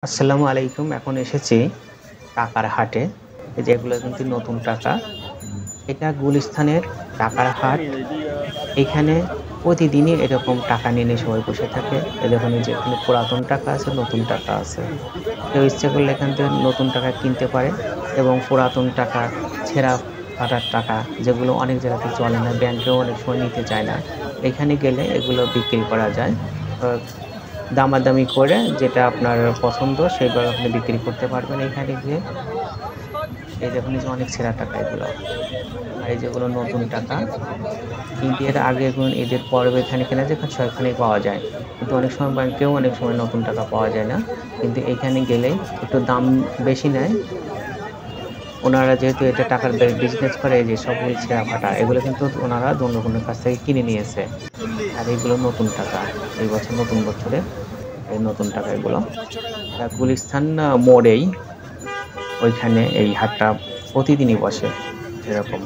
আসসালামু আলাইকুম। এখন এসেছি টাকার হাটে। এই যে এগুলো কিন্তু নতুন টাকা। এটা গুলিস্তানের টাকার হাট। এখানে প্রতিদিনই এরকম টাকা নিয়ে সবাই বসে থাকে। এই দেখুন এই যে এখানে পুরাতন টাকা আছে, নতুন টাকা আছে। কেউ ইচ্ছে করলে এখান থেকে নতুন টাকা কিনতে পারে এবং পুরাতন টাকা, ছেঁড়া ফাটার টাকা যেগুলো অনেক জায়গাতে চলে না, ব্যাংকেও অনেক সময় নিতে চায় না। এখানে গেলে এগুলো বিক্রি করা যায়। আ দামাদামি করে যেটা আপনার পছন্দ সেভাবে আপনি বিক্রি করতে পারবেন এখানে গিয়ে। এই দেখুন এই যে অনেক ছেঁড়া টাকা এগুলো। আর এই যেগুলো নতুন টাকা। ঈদের আগে এবং ঈদের পরে এখানে কেনা যায় সেখানেই পাওয়া যায়। কিন্তু অনেক সময় ব্যাংকেও অনেক সময় নতুন টাকা পাওয়া যায় না। কিন্তু এখানে গেলেই একটু দাম বেশি নেয়। উনারা যেহেতু এটা টাকার বিজনেস করে এই যে সবগুলো ছেঁড়া ফাটা এগুলো কিন্তু উনারা জনগণের কাছ থেকে কিনে নিয়েছে। আর এগুলো নতুন টাকা। এই বছর নতুন বছরে এই নতুন টাকা এগুলো। গুলিস্তান মোড়েই ওইখানে এই হাটটা প্রতিদিনই বসে এরকম।